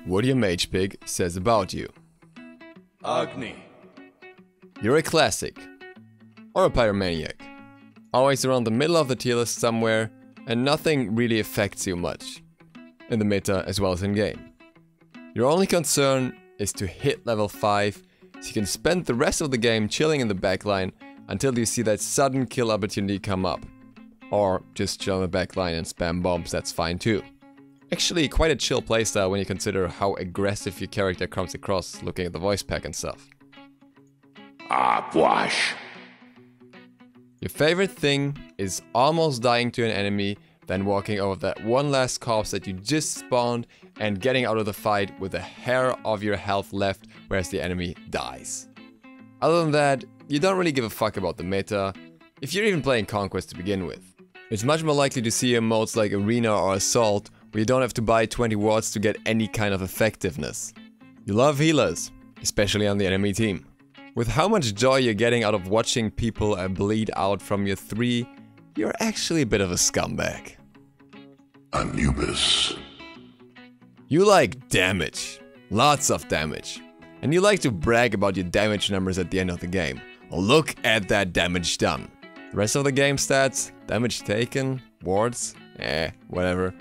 What your mage pig says about you. Agni. You're a classic. Or a pyromaniac. Always around the middle of the tier list somewhere, and nothing really affects you much. In the meta as well as in game. Your only concern is to hit level 5, so you can spend the rest of the game chilling in the backline until you see that sudden kill opportunity come up. Or just chill in the backline and spam bombs, that's fine too. Actually, quite a chill playstyle when you consider how aggressive your character comes across looking at the voice pack and stuff. Ah Puch. Your favorite thing is almost dying to an enemy, then walking over that one last corpse that you just spawned and getting out of the fight with a hair of your health left, whereas the enemy dies. Other than that, you don't really give a fuck about the meta, if you're even playing Conquest to begin with. It's much more likely to see modes like Arena or Assault, where you don't have to buy 20 wards to get any kind of effectiveness. You love healers, especially on the enemy team. With how much joy you're getting out of watching people bleed out from your 3, you're actually a bit of a scumbag. Anubis. You like damage. Lots of damage. And you like to brag about your damage numbers at the end of the game. Well, look at that damage done. The rest of the game stats, damage taken, wards, whatever.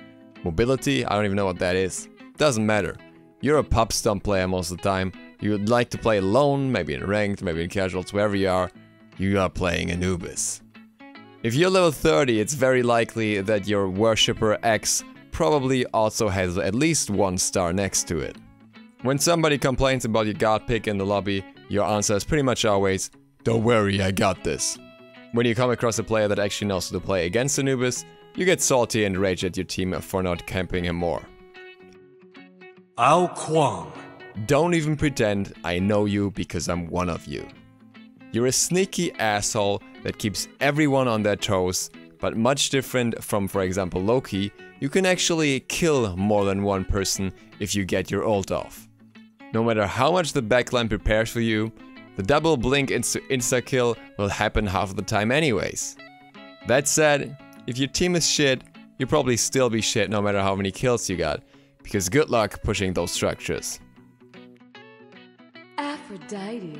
Mobility, I don't even know what that is. Doesn't matter. You're a pub stomp player most of the time. You would like to play alone, maybe in ranked, maybe in casuals, wherever you are playing Anubis. If you're level 30, it's very likely that your worshipper X probably also has at least 1 star next to it. When somebody complains about your god pick in the lobby, your answer is pretty much always, "Don't worry, I got this." When you come across a player that actually knows how to play against Anubis, you get salty and rage at your team for not camping him more. Kuang. Don't even pretend I know you because I'm one of you. You're a sneaky asshole that keeps everyone on their toes, but much different from, for example, Loki, you can actually kill more than one person if you get your ult off. No matter how much the backline prepares for you, the double blink insta-kill will happen half the time anyways. That said, if your team is shit, you'll probably still be shit no matter how many kills you got, because good luck pushing those structures. Aphrodite.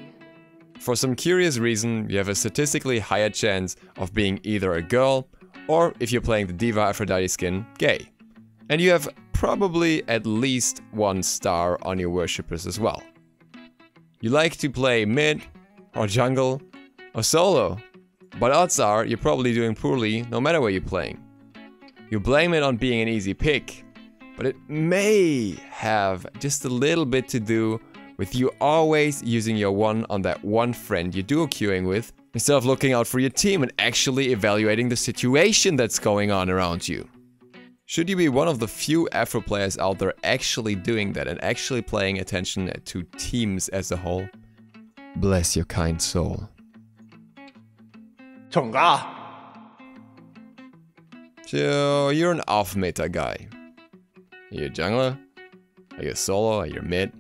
For some curious reason, you have a statistically higher chance of being either a girl, or if you're playing the Diva Aphrodite skin, gay. And you have probably at least 1 star on your worshippers as well. You like to play mid, or jungle, or solo, but odds are you're probably doing poorly no matter where you're playing. You blame it on being an easy pick, but it may have just a little bit to do with you always using your one on that one friend you're duo queuing with, instead of looking out for your team and actually evaluating the situation that's going on around you. Should you be one of the few Aphro players out there actually doing that and actually paying attention to teams as a whole, bless your kind soul. Chang'e. So, you're an off-meta guy. Are you a jungler? Are you a solo? Are you a mid?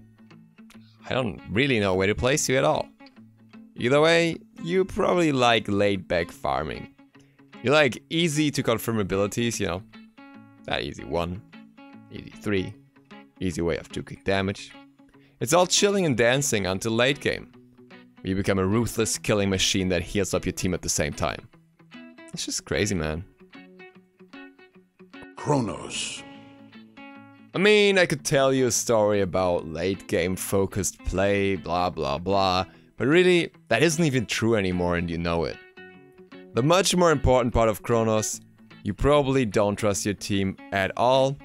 I don't really know where to place you at all. Either way, you probably like laid-back farming. You like easy to confirm abilities, you know. That easy 1, easy 3, easy way of duking damage. It's all chilling and dancing until late game. You become a ruthless killing machine that heals up your team at the same time. It's just crazy, man. Chronos. I mean, I could tell you a story about late game focused play, blah blah blah, but really, that isn't even true anymore and you know it. The much more important part of Chronos, you probably don't trust your team at all,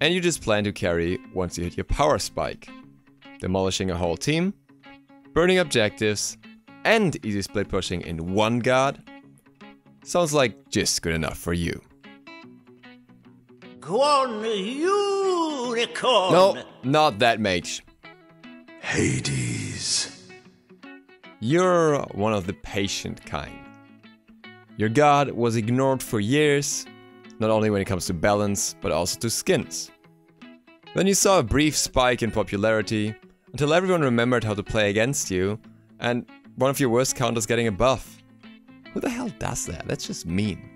and you just plan to carry once you hit your power spike. Demolishing a whole team, burning objectives, and easy split pushing in one god? Sounds like just good enough for you. Unicorn. No, not that mage. Hades. You're one of the patient kind. Your god was ignored for years, not only when it comes to balance, but also to skins. Then you saw a brief spike in popularity, until everyone remembered how to play against you, and one of your worst counters getting a buff. Who the hell does that? That's just mean.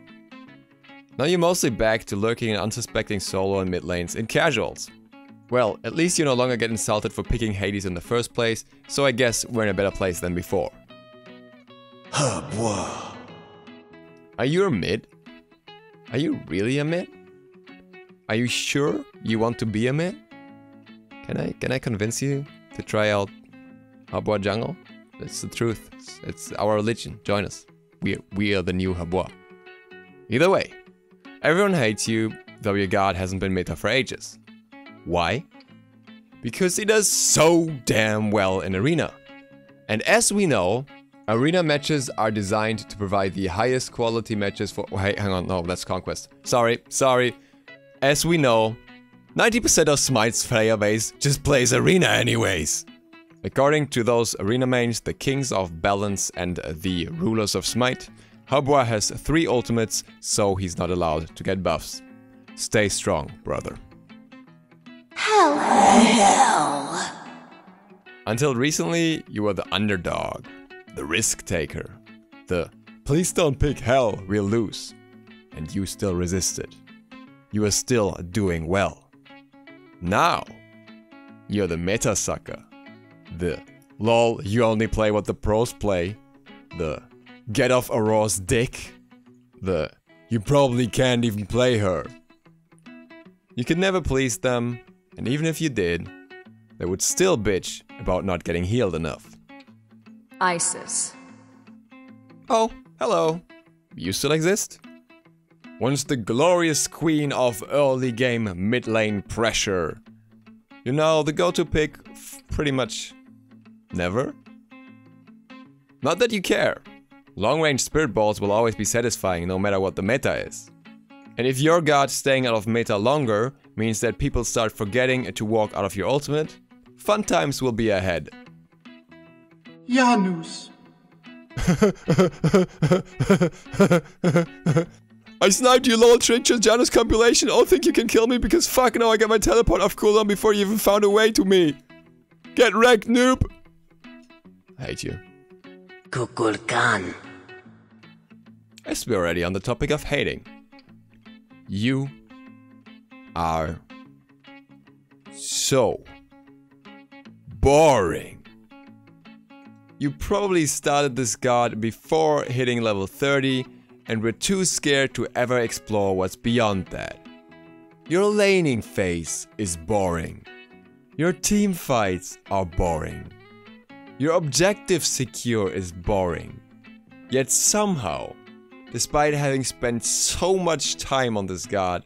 Now you're mostly back to lurking in unsuspecting solo and mid lanes in casuals. Well, at least you no longer get insulted for picking Hades in the first place, so I guess we're in a better place than before. Ah bois. Are you a mid? Are you really a mid? Are you sure you want to be a mid? Can I convince you to try out Habwa jungle? It's the truth. It's our religion. Join us. We are the new Habwa. Either way, everyone hates you, though your god hasn't been meta for ages. Why? Because he does so damn well in Arena. And as we know, Arena matches are designed to provide the highest quality matches for... Oh, hey, hang on, no, that's Conquest. Sorry. As we know, 90% of Smite's player base just plays Arena anyways. According to those Arena mains, the Kings of Balance and the Rulers of Smite, Habwa has 3 ultimates, so he's not allowed to get buffs. Stay strong, brother. Hell. Until recently, you were the underdog, the risk taker, the please don't pick hell, we'll lose. And you still resisted. You were still doing well. Now, you're the meta sucker. The lol, you only play what the pros play. The get off Aurora's dick. The you probably can't even play her. You could never please them, and even if you did, they would still bitch about not getting healed enough. Isis. Oh, hello. You still exist? Once the glorious queen of early game mid lane pressure. You know, the go-to pick pretty much never? Not that you care. Long-range spirit balls will always be satisfying no matter what the meta is. And if your god staying out of meta longer means that people start forgetting to walk out of your ultimate, fun times will be ahead. Janus. I sniped you, lol, trick Janus compilation. Oh, think you can kill me because fuck no, I got my teleport off cooldown before you even found a way to me. Get wrecked, noob. I hate you. Kukulkan. As we're already on the topic of hating. You are so boring. You probably started this god before hitting level 30 and were too scared to ever explore what's beyond that. Your laning phase is boring. Your team fights are boring. Your objective secure is boring. Yet somehow, despite having spent so much time on this god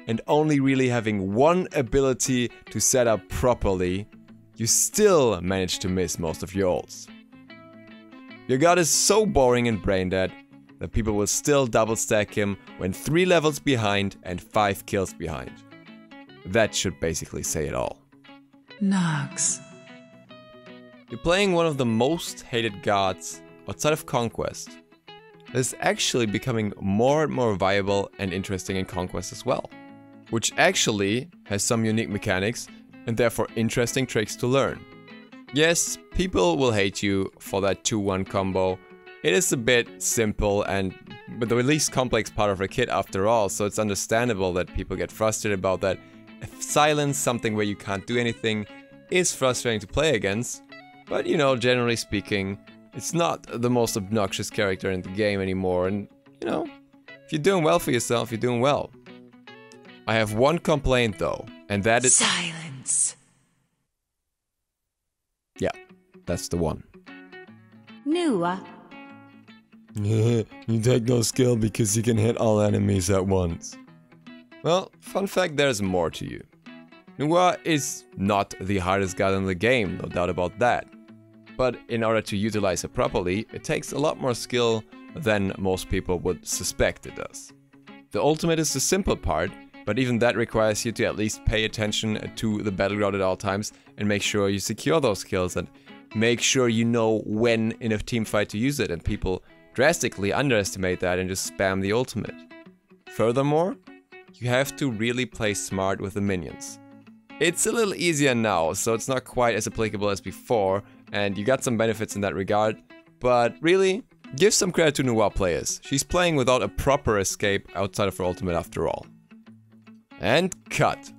and only really having one ability to set up properly, you still manage to miss most of your ults. Your god is so boring and brain dead that people will still double stack him when 3 levels behind and 5 kills behind. That should basically say it all. Nox. You're playing one of the most hated gods outside of Conquest. Is actually becoming more and more viable and interesting in Conquest as well. Which actually has some unique mechanics and therefore interesting tricks to learn. Yes, people will hate you for that 2-1 combo. It is a bit simple and but the least complex part of the kit after all, so it's understandable that people get frustrated about that. Silence, something where you can't do anything, is frustrating to play against. But you know, generally speaking, it's not the most obnoxious character in the game anymore, and you know, if you're doing well for yourself, you're doing well. I have one complaint though, and that is... Silence. Yeah, that's the one. Nua. You take no skill because you can hit all enemies at once. Well, fun fact, there's more to you. Nua is not the hardest god in the game, no doubt about that. But in order to utilize it properly, it takes a lot more skill than most people would suspect it does. The ultimate is the simple part, but even that requires you to at least pay attention to the battleground at all times and make sure you secure those kills and make sure you know when in a team fight to use it, and people drastically underestimate that and just spam the ultimate. Furthermore, you have to really play smart with the minions. It's a little easier now, so it's not quite as applicable as before, and you got some benefits in that regard, but really, give some credit to Nua players. She's playing without a proper escape outside of her ultimate after all. And cut.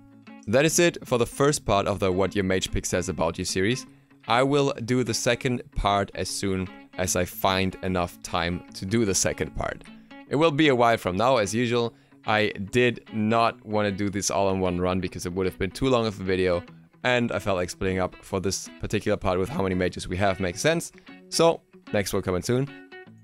That is it for the first part of the What Your Mage Pick Says About You series. I will do the second part as soon as I find enough time to do the second part. It will be a while from now, as usual. I did not want to do this all in one run because it would have been too long of a video, and I felt like splitting up for this particular part with how many mages we have makes sense. So, next will come in soon.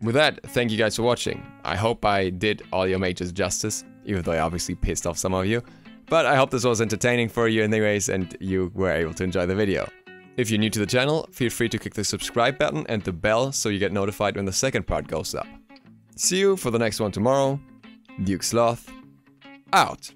With that, thank you guys for watching. I hope I did all your mages justice, even though I obviously pissed off some of you. But I hope this was entertaining for you anyways, and you were able to enjoy the video. If you're new to the channel, feel free to click the subscribe button and the bell so you get notified when the second part goes up. See you for the next one tomorrow. DukeSloth, out.